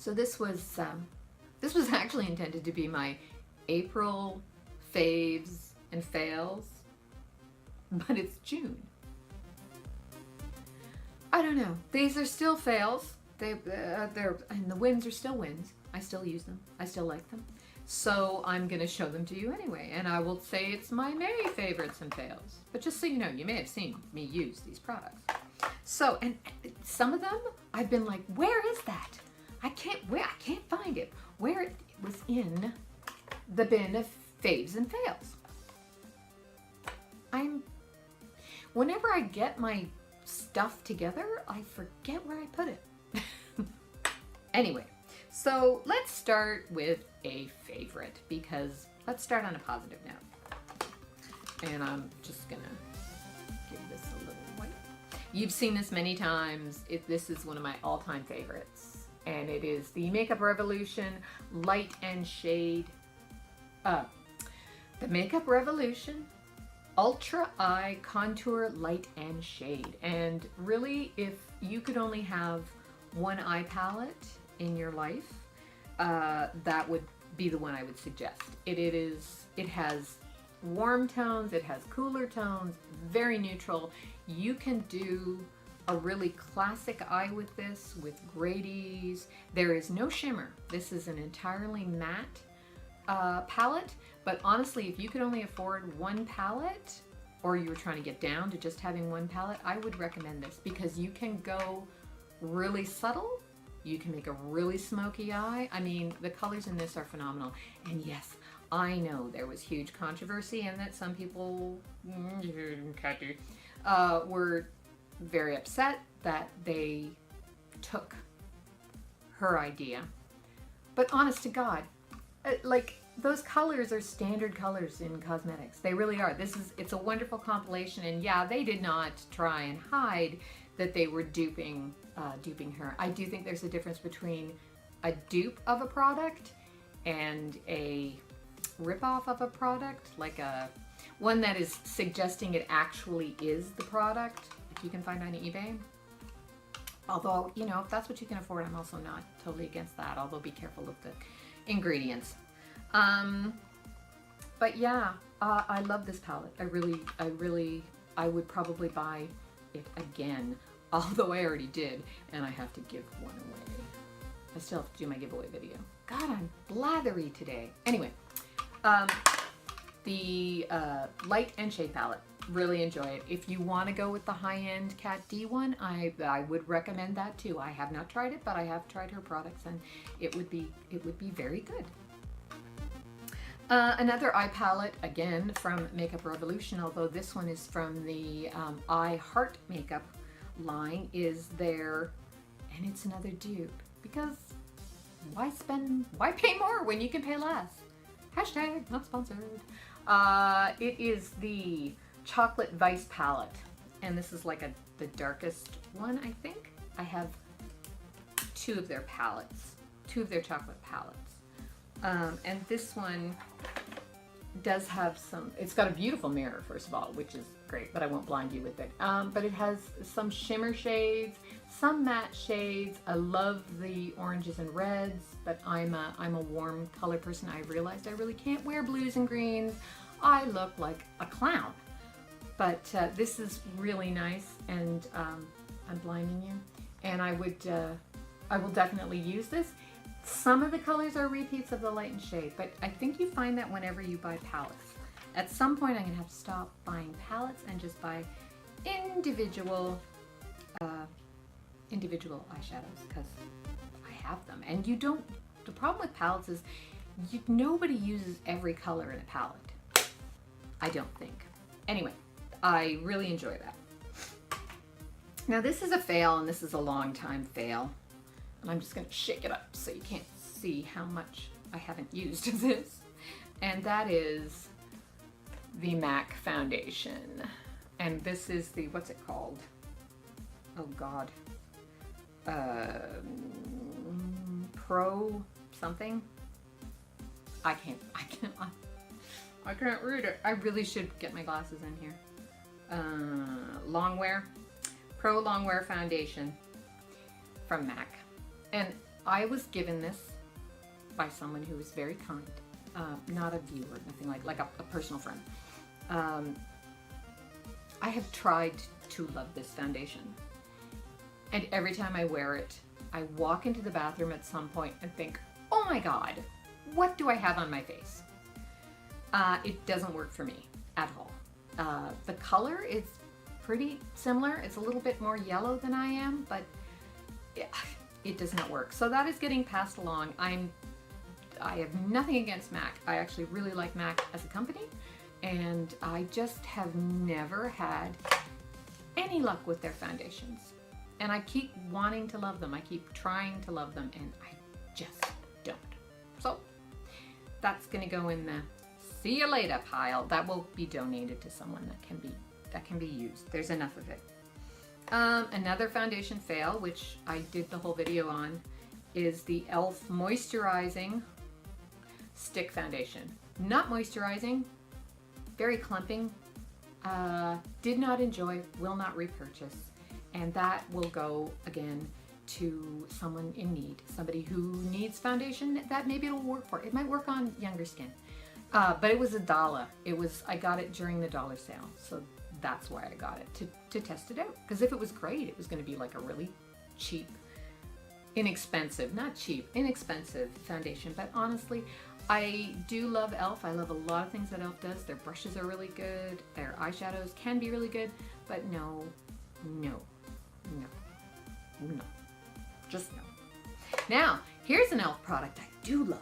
So this was actually intended to be my April faves and fails, but it's June. I don't know. These are still fails. They're and the wins are still wins. I still use them. I still like them. So I'm going to show them to you anyway, and I will say it's my May favorites and fails. But just so you know, you may have seen me use these products. So, and some of them I've been like, where is that? I can't find it. Where it was in the bin of faves and fails. Whenever I get my stuff together, I forget where I put it. Anyway, so let's start with a favorite, because let's start on a positive note. And I'm just gonna give this a little wipe. You've seen this many times. This is one of my all-time favorites, and it is the Makeup Revolution Light and Shade. The Makeup Revolution Ultra Eye Contour Light and Shade. And really, if you could only have one eye palette in your life, that would be the one I would suggest. It has warm tones, it has cooler tones, very neutral. You can do a really classic eye with this, with grady's. There is no shimmer. This is an entirely matte palette, but honestly, if you could only afford one palette, or you were trying to get down to just having one palette, I would recommend this, because you can go really subtle. You can make a really smoky eye. I mean, the colors in this are phenomenal. And yes, I know there was huge controversy and that some people were very upset that they took her idea. But honest to God, like, those colors are standard colors in cosmetics. They really are. It's a wonderful compilation, and yeah, they did not try and hide that they were duping her. I do think there's a difference between a dupe of a product and a ripoff of a product, like one that is suggesting it actually is the product, if you can find on eBay. Although, you know, if that's what you can afford, I'm also not totally against that, although be careful of the ingredients. But yeah, I love this palette. I would probably buy it again, although I already did, and I have to give one away. I still have to do my giveaway video. God, I'm blathery today. Anyway, the Light and Shade palette, really enjoy it. If you want to go with the high-end Kat D one, I would recommend that too. I have not tried it, but I have tried her products, and it would be very good. Another eye palette, again from Makeup Revolution, although this one is from the I Heart Makeup line, is there, and it's another dupe, because why pay more when you can pay less? Hashtag not sponsored. It is the Chocolate Vice palette, and this is like the darkest one, I think. I have two of their chocolate palettes. And this one does have it's got a beautiful mirror, first of all, which is great, but I won't blind you with it. But it has some shimmer shades, some matte shades. I love the oranges and reds, but I'm a warm color person. I realized I really can't wear blues and greens. I look like a clown. But this is really nice, and I'm blinding you. And I will definitely use this. Some of the colors are repeats of the Light and Shade, but I think you find that whenever you buy palettes. At some point I'm going to have to stop buying palettes and just buy individual eyeshadows, because I have them. And the problem with palettes is nobody uses every color in a palette. I don't think. Anyway, I really enjoy that. Now this is a fail, and this is a long time fail. I'm just going to shake it up so you can't see how much I haven't used of this. And that is the MAC foundation. And this is the, what's it called? Oh God. Pro something? I can't read it. I really should get my glasses in here. Longwear. Pro Longwear foundation from MAC. And I was given this by someone who was very kind, not a viewer, nothing like a personal friend. I have tried to love this foundation, and every time I wear it, I walk into the bathroom at some point and think, oh my God, what do I have on my face? It doesn't work for me at all. The color is pretty similar. It's a little bit more yellow than I am, but it does not work. So that is getting passed along. I have nothing against MAC. I actually really like MAC as a company, and I just have never had any luck with their foundations. And I keep wanting to love them. I keep trying to love them, and I just don't. So that's gonna go in the see you later pile. That will be donated to someone that can be used. There's enough of it. Another foundation fail, which I did the whole video on, is the e.l.f. moisturizing stick foundation. Not moisturizing, very clumping, did not enjoy, will not repurchase, and that will go again to someone in need, somebody who needs foundation that maybe it'll work for. It might work on younger skin, but it was $1. I got it during the dollar sale, so that's why I got it, to test it out. Because if it was great, it was going to be like a really cheap, inexpensive foundation. But honestly, I do love e.l.f. I love a lot of things that e.l.f. does. Their brushes are really good. Their eyeshadows can be really good. But no. Just no. Now, here's an e.l.f. product I do love.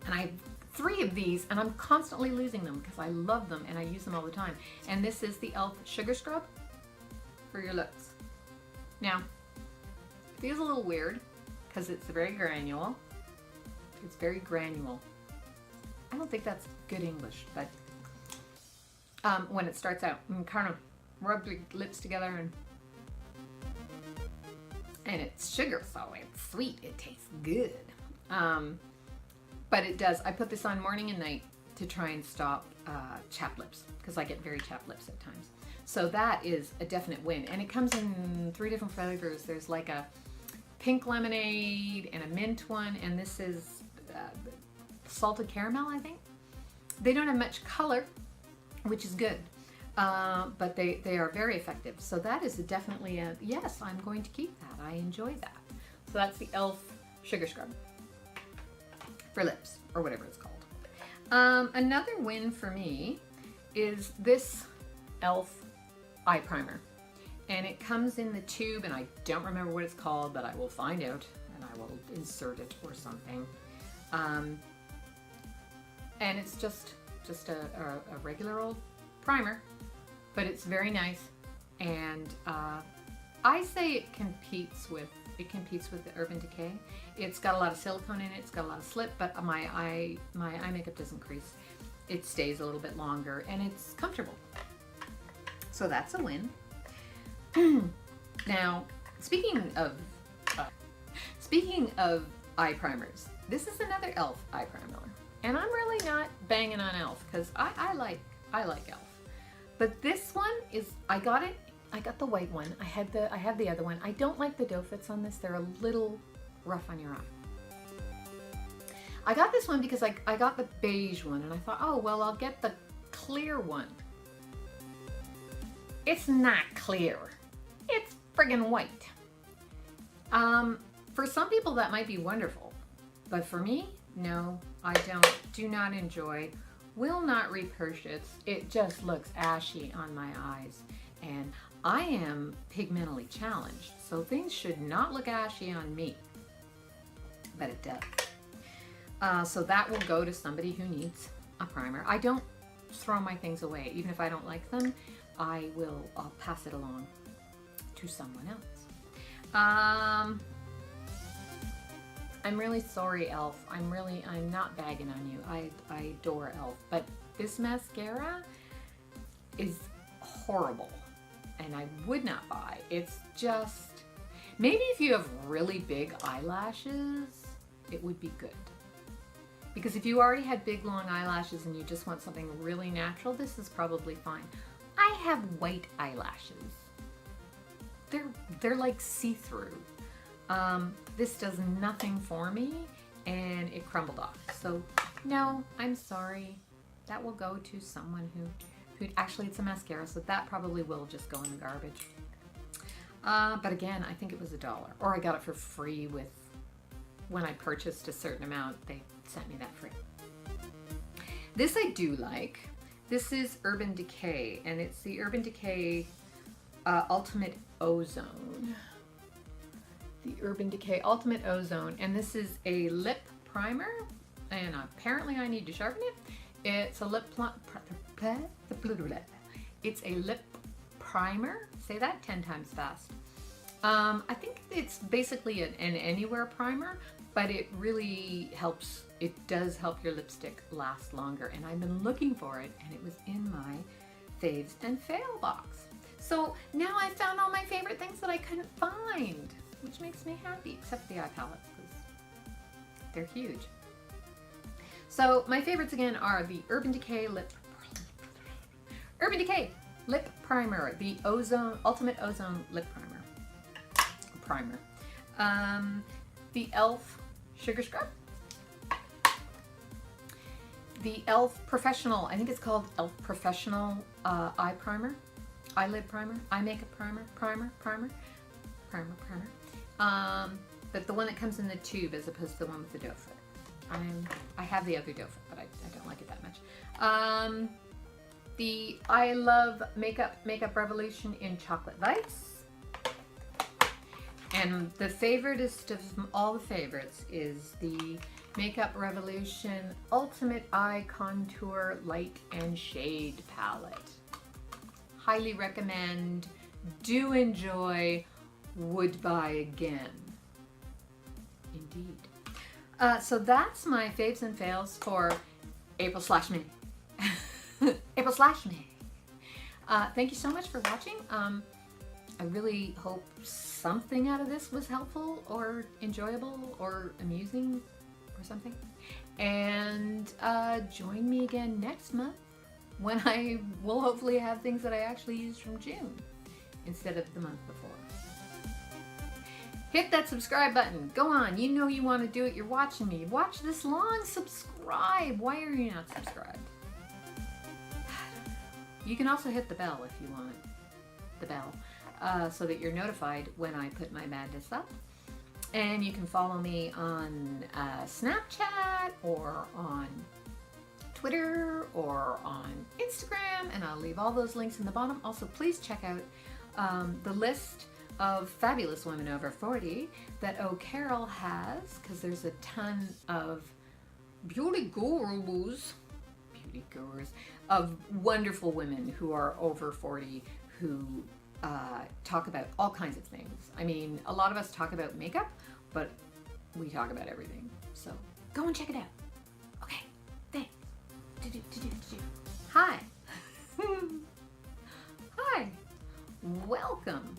And I have 3 of these, and I'm constantly losing them because I love them and I use them all the time. And this is the e.l.f. Sugar Scrub for your lips. Now, it feels a little weird because it's very granule. It's very granule. I don't think that's good English, but when it starts out, and kind of rub your lips together, and it's sugar, so it's sweet. It tastes good. But it does. I put this on morning and night to try and stop chapped lips, because I get very chapped lips at times. So that is a definite win. And it comes in 3 different flavors. There's like a pink lemonade and a mint one, and this is salted caramel, I think. They don't have much color, which is good, but they are very effective. So that is definitely a yes, I'm going to keep that. I enjoy that. So that's the e.l.f. Sugar Scrub for lips, or whatever it's called. Another win for me is this e.l.f. eye primer. And it comes in the tube, and I don't remember what it's called, but I will find out, and I will insert it or something. And it's just a regular old primer, but it's very nice. And I say it competes with the Urban Decay. It's got a lot of silicone in it. It's got a lot of slip, but my eye makeup doesn't crease. It stays a little bit longer, and it's comfortable. So that's a win. Now, speaking of eye primers, this is another e.l.f. eye primer, and I'm really not banging on e.l.f. because I like e.l.f. But this one is, I got the white one. I have the other one. I don't like the doe fits on this. They're a little rough on your eye. I got this one because I got the beige one, and I thought, oh well, I'll get the clear one. It's not clear. It's friggin' white. For some people that might be wonderful, but for me, no, I do not enjoy, will not repurchase. It just looks ashy on my eyes, and I am pigmentally challenged, so things should not look ashy on me, but it does. So that will go to somebody who needs a primer. I don't throw my things away. Even if I don't like them, I'll pass it along to someone else. I'm really sorry, e.l.f. I'm not bagging on you. I adore e.l.f. But this mascara is horrible, and I would not buy. It's just, maybe if you have really big eyelashes, it would be good. Because if you already had big long eyelashes and you just want something really natural, this is probably fine. I have white eyelashes. They're like see-through. This does nothing for me, and it crumbled off. So no, I'm sorry. That will go to someone who actually, it's a mascara, so that probably will just go in the garbage. But again, I think it was $1, or I got it for free when I purchased a certain amount, they sent me that free. This I do like. This is Urban Decay, and it's the Urban Decay Ultimate Ozone. The Urban Decay Ultimate Ozone, and this is a lip primer, and apparently I need to sharpen it. It's a lip It's a lip primer. Say that 10 times fast. I think it's basically an anywhere primer, but it really helps. It does help your lipstick last longer, and I've been looking for it, and it was in my Faves and Fail box. So now I've found all my favorite things that I couldn't find, which makes me happy, except the eye palettes, because they're huge. So my favorites again are the Urban Decay Lip Primer, the Ozone Ultimate Ozone Lip Primer. The e.l.f. Sugar Scrub. The e.l.f. Professional, I think it's called e.l.f. Professional Eye Primer, Eyelid Primer, Eye Makeup Primer. But the one that comes in the tube as opposed to the one with the doe foot. I have the other doe foot, but I don't like it that much. The I Love Makeup Revolution in Chocolate Vice. And the favoritist of all the favorites is the Makeup Revolution Ultimate Eye Contour Light and Shade Palette. Highly recommend, do enjoy, would buy again. Indeed. So that's my Faves and Fails for April/May. April/May. Thank you so much for watching. I really hope something out of this was helpful or enjoyable or amusing or something. And join me again next month when I will hopefully have things that I actually used from June instead of the month before. Hit that subscribe button. Go on. You know you want to do it. You're watching me. Watch this long. Subscribe. Why are you not subscribed? You can also hit the bell if you want the bell, so that you're notified when I put my madness up. And you can follow me on Snapchat or on Twitter or on Instagram, and I'll leave all those links in the bottom. Also, please check out the list of fabulous women over 40 that O'Carroll has, because there's a ton of beauty gurus of wonderful women who are over 40 who talk about all kinds of things. I mean, a lot of us talk about makeup, but we talk about everything. So go and check it out. Okay, thanks. Hi. Hi. Welcome.